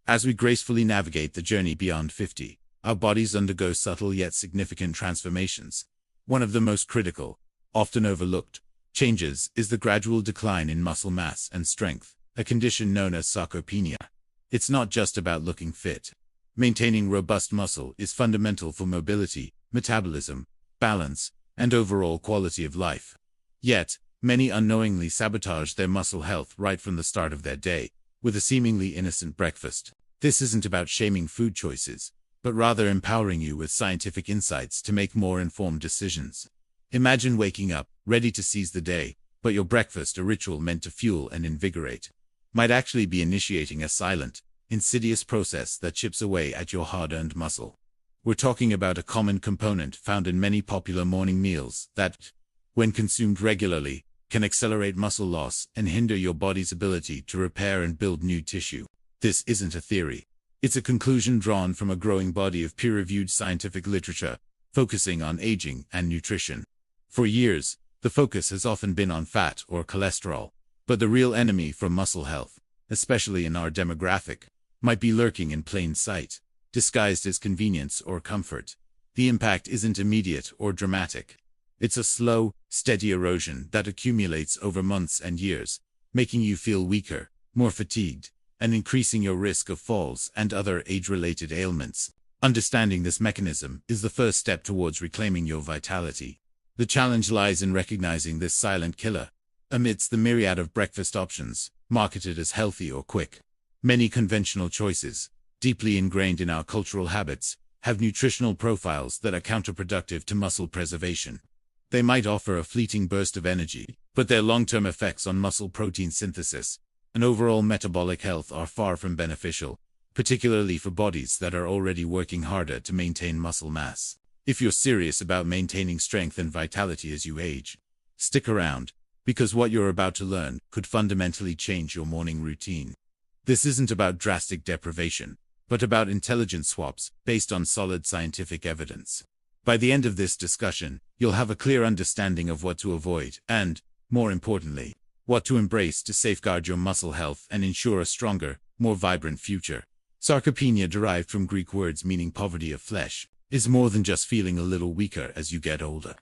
As we gracefully navigate the journey beyond 50, our bodies undergo subtle yet significant transformations. One of the most critical, often overlooked, changes is the gradual decline in muscle mass and strength, a condition known as sarcopenia. It's not just about looking fit. Maintaining robust muscle is fundamental for mobility, metabolism, balance, and overall quality of life. Yet, many unknowingly sabotage their muscle health right from the start of their day, with a seemingly innocent breakfast. This isn't about shaming food choices, but rather empowering you with scientific insights to make more informed decisions. Imagine waking up, ready to seize the day, but your breakfast, a ritual meant to fuel and invigorate, might actually be initiating a silent, insidious process that chips away at your hard-earned muscle. We're talking about a common component found in many popular morning meals that, when consumed regularly, can accelerate muscle loss and hinder your body's ability to repair and build new tissue. This isn't a theory. It's a conclusion drawn from a growing body of peer-reviewed scientific literature, focusing on aging and nutrition. For years, the focus has often been on fat or cholesterol, but the real enemy for muscle health, especially in our demographic, might be lurking in plain sight, disguised as convenience or comfort. The impact isn't immediate or dramatic. It's a slow, steady erosion that accumulates over months and years, making you feel weaker, more fatigued, and increasing your risk of falls and other age-related ailments. Understanding this mechanism is the first step towards reclaiming your vitality. The challenge lies in recognizing this silent killer. Amidst the myriad of breakfast options, marketed as healthy or quick, many conventional choices, deeply ingrained in our cultural habits, have nutritional profiles that are counterproductive to muscle preservation. They might offer a fleeting burst of energy, but their long-term effects on muscle protein synthesis and overall metabolic health are far from beneficial, particularly for bodies that are already working harder to maintain muscle mass. If you're serious about maintaining strength and vitality as you age, stick around, because what you're about to learn could fundamentally change your morning routine. This isn't about drastic deprivation, but about intelligent swaps based on solid scientific evidence. By the end of this discussion, you'll have a clear understanding of what to avoid and, more importantly, what to embrace to safeguard your muscle health and ensure a stronger, more vibrant future. Sarcopenia, derived from Greek words meaning poverty of flesh, is more than just feeling a little weaker as you get older.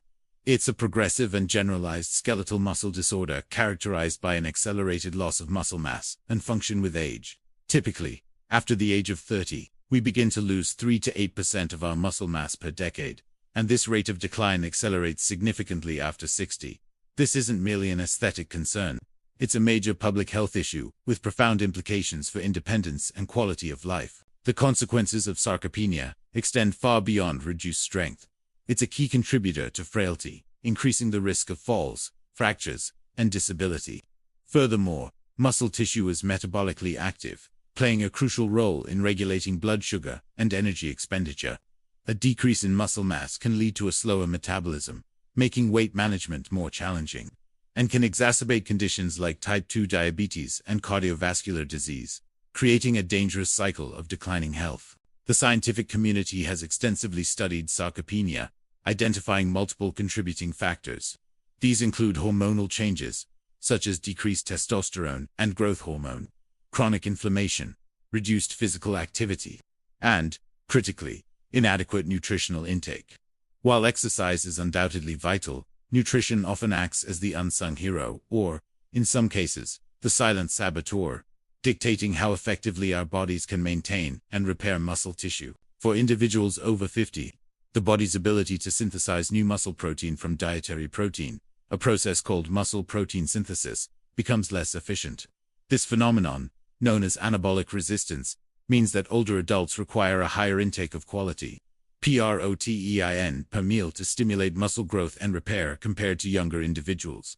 It's a progressive and generalized skeletal muscle disorder characterized by an accelerated loss of muscle mass and function with age. Typically, after the age of 30, we begin to lose 3 to 8% of our muscle mass per decade, and this rate of decline accelerates significantly after 60. This isn't merely an aesthetic concern. It's a major public health issue, with profound implications for independence and quality of life. The consequences of sarcopenia extend far beyond reduced strength. It's a key contributor to frailty, increasing the risk of falls, fractures, and disability. Furthermore, muscle tissue is metabolically active, playing a crucial role in regulating blood sugar and energy expenditure. A decrease in muscle mass can lead to a slower metabolism, making weight management more challenging, and can exacerbate conditions like type 2 diabetes and cardiovascular disease, creating a dangerous cycle of declining health. The scientific community has extensively studied sarcopenia, identifying multiple contributing factors. These include hormonal changes, such as decreased testosterone and growth hormone, chronic inflammation, reduced physical activity, and, critically, inadequate nutritional intake. While exercise is undoubtedly vital, nutrition often acts as the unsung hero, or, in some cases, the silent saboteur, dictating how effectively our bodies can maintain and repair muscle tissue. For individuals over 50, the body's ability to synthesize new muscle protein from dietary protein, a process called muscle protein synthesis, becomes less efficient. This phenomenon, known as anabolic resistance, means that older adults require a higher intake of quality protein per meal to stimulate muscle growth and repair compared to younger individuals.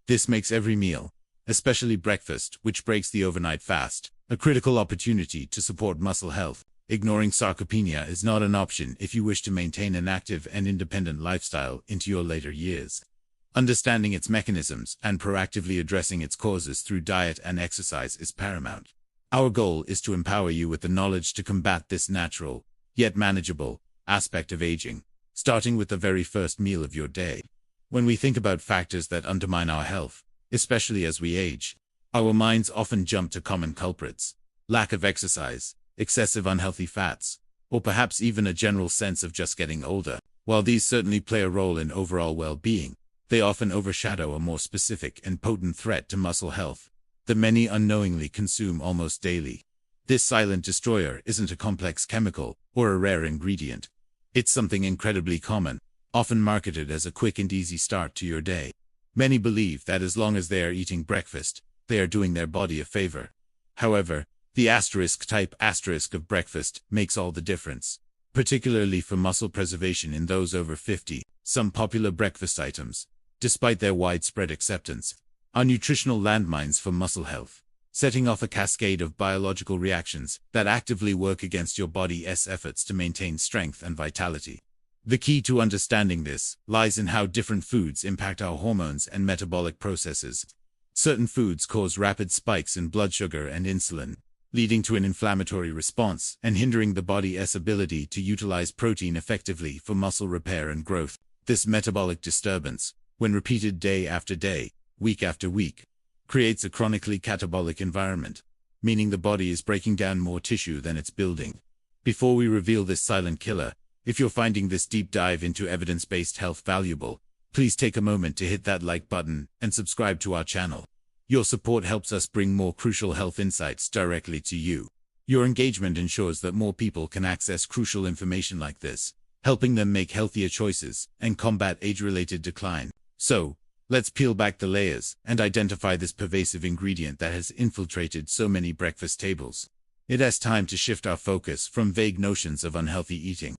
This makes every meal, especially breakfast, which breaks the overnight fast, a critical opportunity to support muscle health. Ignoring sarcopenia is not an option if you wish to maintain an active and independent lifestyle into your later years. Understanding its mechanisms and proactively addressing its causes through diet and exercise is paramount. Our goal is to empower you with the knowledge to combat this natural, yet manageable, aspect of aging, starting with the very first meal of your day. When we think about factors that undermine our health, especially as we age, our minds often jump to common culprits: lack of exercise, excessive unhealthy fats, or perhaps even a general sense of just getting older. While these certainly play a role in overall well-being, they often overshadow a more specific and potent threat to muscle health that many unknowingly consume almost daily. This silent destroyer isn't a complex chemical or a rare ingredient. It's something incredibly common, often marketed as a quick and easy start to your day. Many believe that as long as they are eating breakfast, they are doing their body a favor. However, the type of breakfast makes all the difference, particularly for muscle preservation in those over 50. Some popular breakfast items, despite their widespread acceptance, are nutritional landmines for muscle health, setting off a cascade of biological reactions that actively work against your body's efforts to maintain strength and vitality. The key to understanding this lies in how different foods impact our hormones and metabolic processes. Certain foods cause rapid spikes in blood sugar and insulin, leading to an inflammatory response and hindering the body's ability to utilize protein effectively for muscle repair and growth. This metabolic disturbance, when repeated day after day, week after week, creates a chronically catabolic environment, meaning the body is breaking down more tissue than it's building. Before we reveal this silent killer, if you're finding this deep dive into evidence-based health valuable, please take a moment to hit that like button and subscribe to our channel. Your support helps us bring more crucial health insights directly to you. Your engagement ensures that more people can access crucial information like this, helping them make healthier choices and combat age-related decline. So, let's peel back the layers and identify this pervasive ingredient that has infiltrated so many breakfast tables. It is time to shift our focus from vague notions of unhealthy eating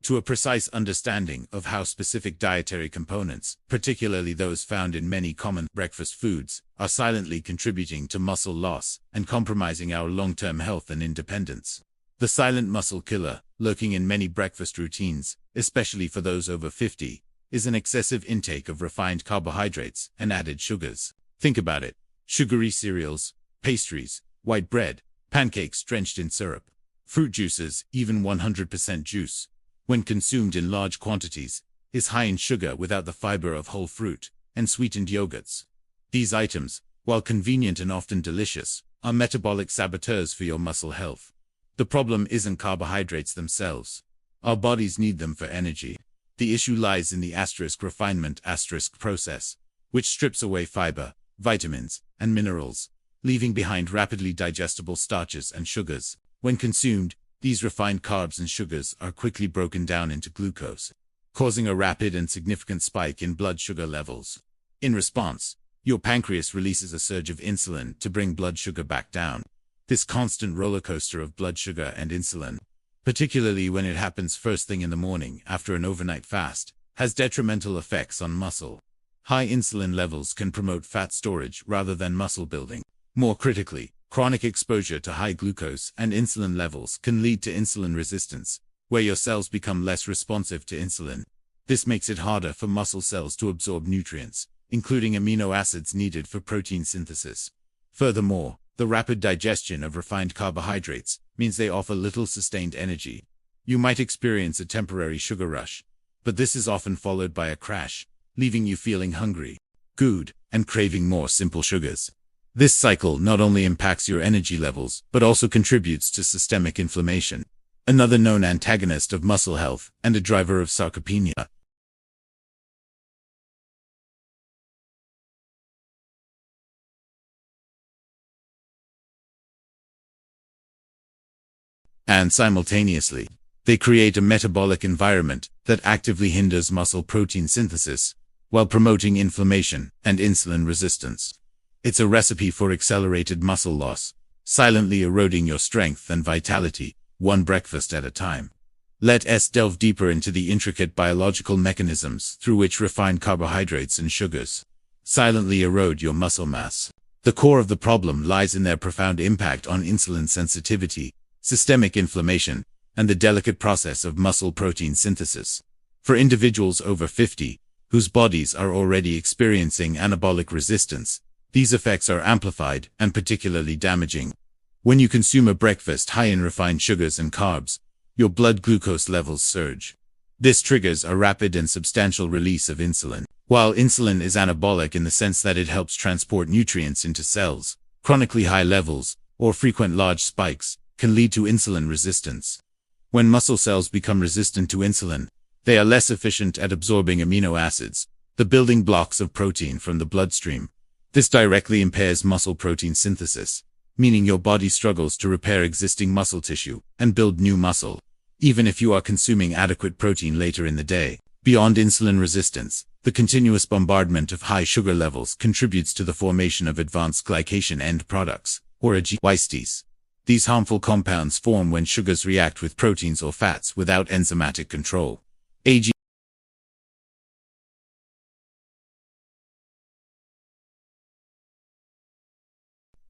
to a precise understanding of how specific dietary components, particularly those found in many common breakfast foods, are silently contributing to muscle loss and compromising our long-term health and independence. The silent muscle killer, lurking in many breakfast routines, especially for those over 50, is an excessive intake of refined carbohydrates and added sugars. Think about it: sugary cereals, pastries, white bread, pancakes drenched in syrup, fruit juices, even 100% juice, when consumed in large quantities, is high in sugar without the fiber of whole fruit, and sweetened yogurts. These items, while convenient and often delicious, are metabolic saboteurs for your muscle health. The problem isn't carbohydrates themselves. Our bodies need them for energy. The issue lies in the refinement process, which strips away fiber, vitamins, and minerals, leaving behind rapidly digestible starches and sugars. When consumed, these refined carbs and sugars are quickly broken down into glucose, causing a rapid and significant spike in blood sugar levels. In response, your pancreas releases a surge of insulin to bring blood sugar back down. This constant roller coaster of blood sugar and insulin, particularly when it happens first thing in the morning after an overnight fast, has detrimental effects on muscle. High insulin levels can promote fat storage rather than muscle building. More critically, chronic exposure to high glucose and insulin levels can lead to insulin resistance, where your cells become less responsive to insulin. This makes it harder for muscle cells to absorb nutrients, including amino acids needed for protein synthesis. Furthermore, the rapid digestion of refined carbohydrates means they offer little sustained energy. You might experience a temporary sugar rush, but this is often followed by a crash, leaving you feeling hungry, good, and craving more simple sugars. This cycle not only impacts your energy levels, but also contributes to systemic inflammation, another known antagonist of muscle health and a driver of sarcopenia. And simultaneously, they create a metabolic environment that actively hinders muscle protein synthesis, while promoting inflammation and insulin resistance. It's a recipe for accelerated muscle loss, silently eroding your strength and vitality, one breakfast at a time. Let's delve deeper into the intricate biological mechanisms through which refined carbohydrates and sugars silently erode your muscle mass. The core of the problem lies in their profound impact on insulin sensitivity, systemic inflammation, and the delicate process of muscle protein synthesis. For individuals over 50, whose bodies are already experiencing anabolic resistance, these effects are amplified and particularly damaging. When you consume a breakfast high in refined sugars and carbs, your blood glucose levels surge. This triggers a rapid and substantial release of insulin. While insulin is anabolic in the sense that it helps transport nutrients into cells, chronically high levels, or frequent large spikes, can lead to insulin resistance. When muscle cells become resistant to insulin, they are less efficient at absorbing amino acids, the building blocks of protein from the bloodstream. This directly impairs muscle protein synthesis, meaning your body struggles to repair existing muscle tissue and build new muscle, even if you are consuming adequate protein later in the day. Beyond insulin resistance, the continuous bombardment of high sugar levels contributes to the formation of advanced glycation end products, or AGWs. These harmful compounds form when sugars react with proteins or fats without enzymatic control. AG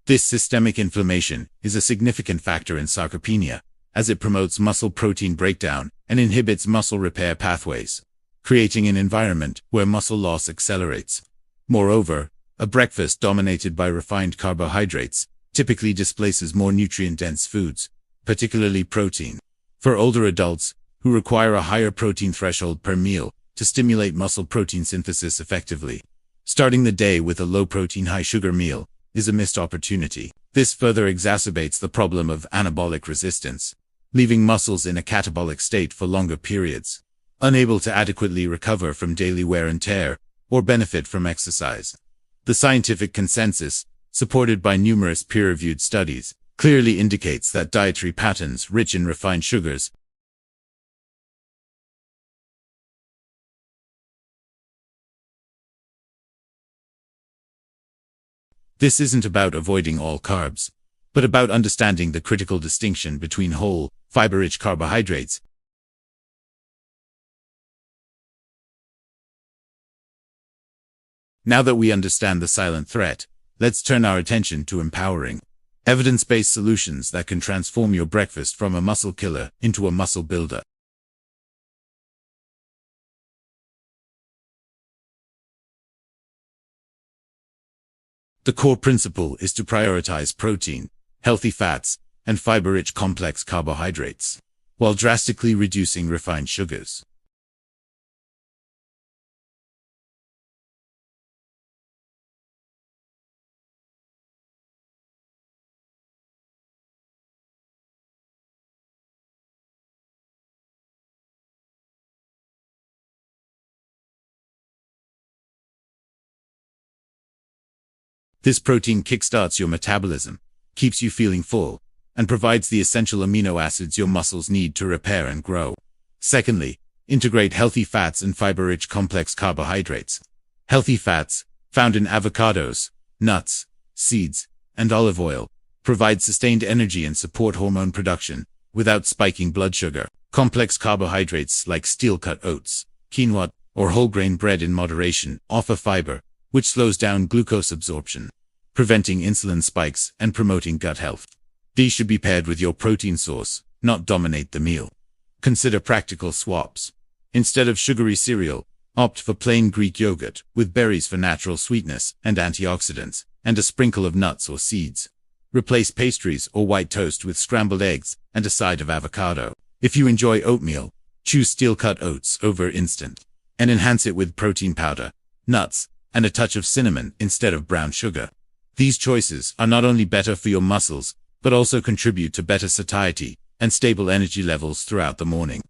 This systemic inflammation is a significant factor in sarcopenia, as it promotes muscle protein breakdown and inhibits muscle repair pathways, creating an environment where muscle loss accelerates. Moreover, a breakfast dominated by refined carbohydrates typically displaces more nutrient-dense foods, particularly protein. For older adults, who require a higher protein threshold per meal to stimulate muscle protein synthesis effectively, starting the day with a low-protein, high-sugar meal is a missed opportunity. This further exacerbates the problem of anabolic resistance, leaving muscles in a catabolic state for longer periods, unable to adequately recover from daily wear and tear or benefit from exercise. The scientific consensus, supported by numerous peer-reviewed studies, clearly indicates that dietary patterns rich in refined sugars This isn't about avoiding all carbs, but about understanding the critical distinction between whole, fiber-rich carbohydrates. Now that we understand the silent threat, let's turn our attention to empowering, evidence-based solutions that can transform your breakfast from a muscle killer into a muscle builder. The core principle is to prioritize protein, healthy fats, and fiber-rich complex carbohydrates, while drastically reducing refined sugars. This protein kickstarts your metabolism, keeps you feeling full, and provides the essential amino acids your muscles need to repair and grow. Secondly, integrate healthy fats and fiber-rich complex carbohydrates. Healthy fats, found in avocados, nuts, seeds, and olive oil, provide sustained energy and support hormone production without spiking blood sugar. Complex carbohydrates like steel-cut oats, quinoa, or whole grain bread in moderation offer fiber, which slows down glucose absorption, preventing insulin spikes and promoting gut health. These should be paired with your protein source, not dominate the meal. Consider practical swaps. Instead of sugary cereal, opt for plain Greek yogurt with berries for natural sweetness and antioxidants, and a sprinkle of nuts or seeds. Replace pastries or white toast with scrambled eggs and a side of avocado. If you enjoy oatmeal, choose steel-cut oats over instant, and enhance it with protein powder, nuts, and a touch of cinnamon instead of brown sugar. These choices are not only better for your muscles, but also contribute to better satiety and stable energy levels throughout the morning.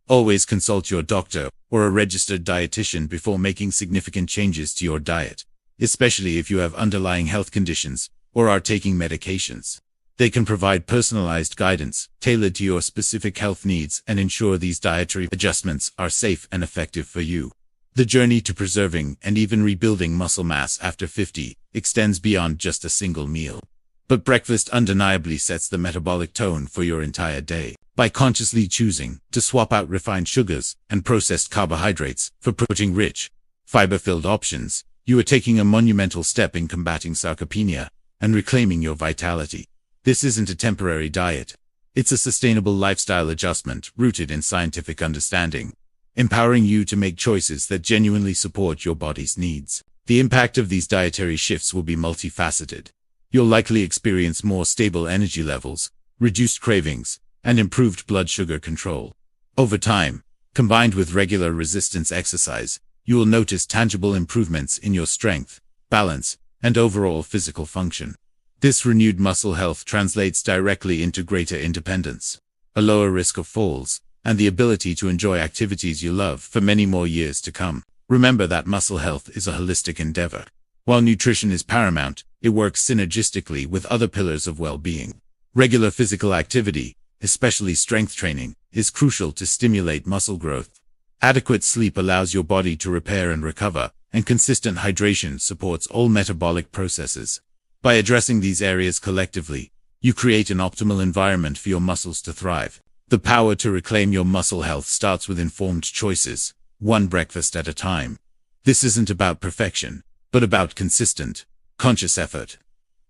Always consult your doctor or a registered dietitian before making significant changes to your diet, especially if you have underlying health conditions or are taking medications. They can provide personalized guidance tailored to your specific health needs and ensure these dietary adjustments are safe and effective for you. The journey to preserving and even rebuilding muscle mass after 50 extends beyond just a single meal. But breakfast undeniably sets the metabolic tone for your entire day. By consciously choosing to swap out refined sugars and processed carbohydrates for protein-rich, fiber-filled options, you are taking a monumental step in combating sarcopenia and reclaiming your vitality. This isn't a temporary diet. It's a sustainable lifestyle adjustment rooted in scientific understanding, empowering you to make choices that genuinely support your body's needs. The impact of these dietary shifts will be multifaceted. You'll likely experience more stable energy levels, reduced cravings, and improved blood sugar control. Over time, combined with regular resistance exercise, you will notice tangible improvements in your strength, balance, and overall physical function. This renewed muscle health translates directly into greater independence, a lower risk of falls, and the ability to enjoy activities you love for many more years to come. Remember that muscle health is a holistic endeavor. While nutrition is paramount, it works synergistically with other pillars of well-being. Regular physical activity, especially strength training, is crucial to stimulate muscle growth. Adequate sleep allows your body to repair and recover, and consistent hydration supports all metabolic processes. By addressing these areas collectively, you create an optimal environment for your muscles to thrive. The power to reclaim your muscle health starts with informed choices, one breakfast at a time. This isn't about perfection, but about consistent, conscious effort.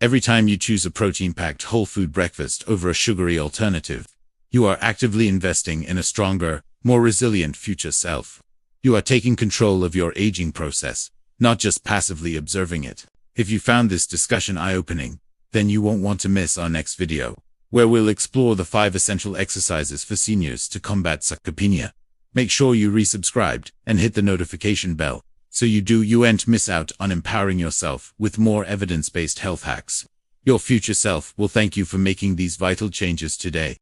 Every time you choose a protein-packed whole food breakfast over a sugary alternative, you are actively investing in a stronger, more resilient future self. You are taking control of your aging process, not just passively observing it. If you found this discussion eye-opening, then you won't want to miss our next video, where we'll explore the 5 essential exercises for seniors to combat sarcopenia. Make sure you resubscribed and hit the notification bell, so you won't miss out on empowering yourself with more evidence-based health hacks. Your future self will thank you for making these vital changes today.